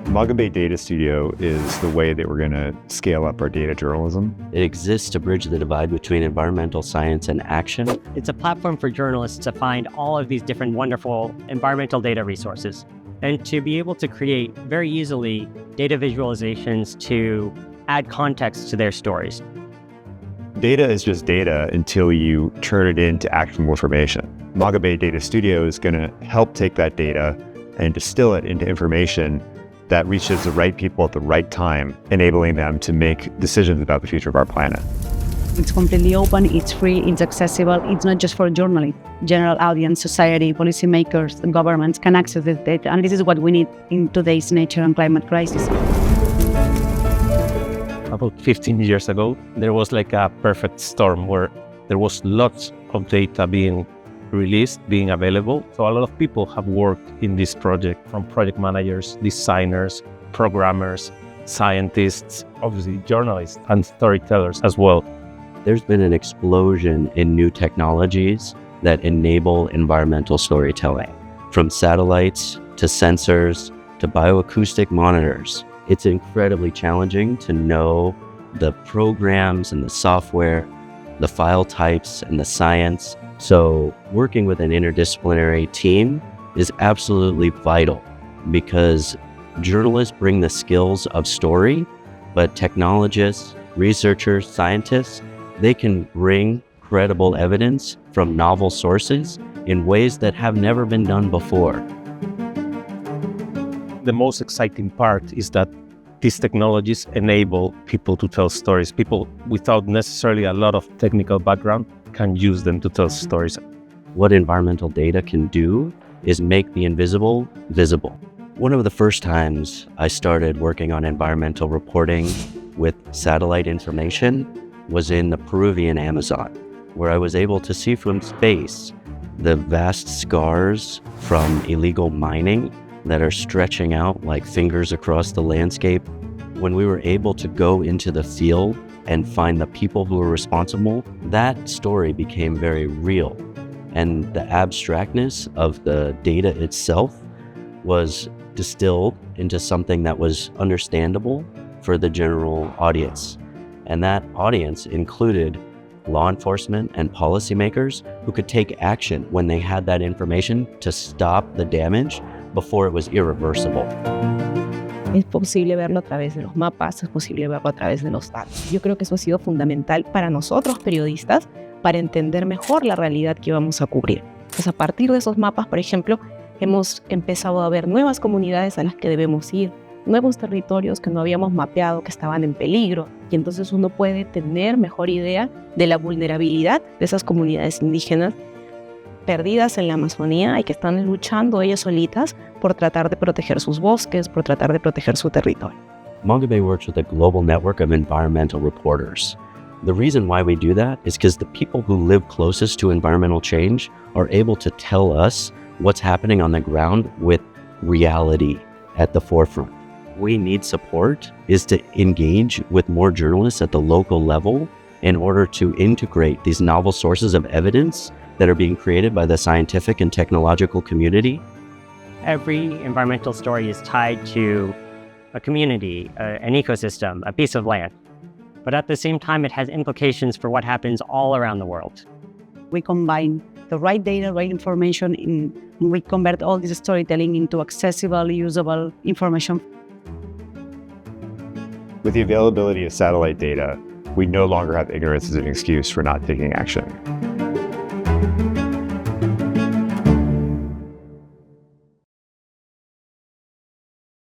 Manga Bay Data Studio is the way that we're going to scale up our data journalism. It exists to bridge the divide between environmental science and action. It's a platform for journalists to find all of these different wonderful environmental data resources and to be able to create very easily data visualizations to add context to their stories. Data is just data until you turn it into actionable information. Manga Bay Data Studio is going to help take that data and distill it into information that reaches the right people at the right time, enabling them to make decisions about the future of our planet. It's completely open, it's free, it's accessible. It's not just for journalists. General audience, society, policymakers, and governments can access this data. And this is what we need in today's nature and climate crisis. About 15 years ago, there was like a perfect storm where there was lots of data being released, being available. So a lot of people have worked in this project, from project managers, designers, programmers, scientists, obviously journalists and storytellers as well. There's been an explosion in new technologies that enable environmental storytelling, from satellites to sensors to bioacoustic monitors. It's incredibly challenging to know the programs and the software, the file types and the science. So working with an interdisciplinary team is absolutely vital because journalists bring the skills of story, but technologists, researchers, scientists, they can bring credible evidence from novel sources in ways that have never been done before. The most exciting part is that these technologies enable people to tell stories. People without necessarily a lot of technical background can use them to tell stories. What environmental data can do is make the invisible visible. One of the first times I started working on environmental reporting with satellite information was in the Peruvian Amazon, where I was able to see from space the vast scars from illegal mining that are stretching out like fingers across the landscape. When we were able to go into the field and find the people who were responsible, that story became very real. And the abstractness of the data itself was distilled into something that was understandable for the general audience. And that audience included law enforcement and policymakers who could take action when they had that information to stop the damage before it was irreversible. Es posible verlo a través de los mapas, es posible verlo a través de los datos. Yo creo que eso ha sido fundamental para nosotros, periodistas, para entender mejor la realidad que vamos a cubrir. Pues a partir de esos mapas, por ejemplo, hemos empezado a ver nuevas comunidades a las que debemos ir, nuevos territorios que no habíamos mapeado, que estaban en peligro, y entonces uno puede tener mejor idea de la vulnerabilidad de esas comunidades indígenas perdidas en la Amazonía y que están luchando ellas solitas por tratar de proteger sus bosques, por tratar de proteger su territorio. Manga Bay works with a global network of environmental reporters. The reason why we do that is because the people who live closest to environmental change are able to tell us what's happening on the ground with reality at the forefront. We need support is to engage with more journalists at the local level in order to integrate these novel sources of evidence that are being created by the scientific and technological community. Every environmental story is tied to a community, an ecosystem, a piece of land. But at the same time, it has implications for what happens all around the world. We combine the right data, right information, we convert all this storytelling into accessible, usable information. With the availability of satellite data, we no longer have ignorance as an excuse for not taking action.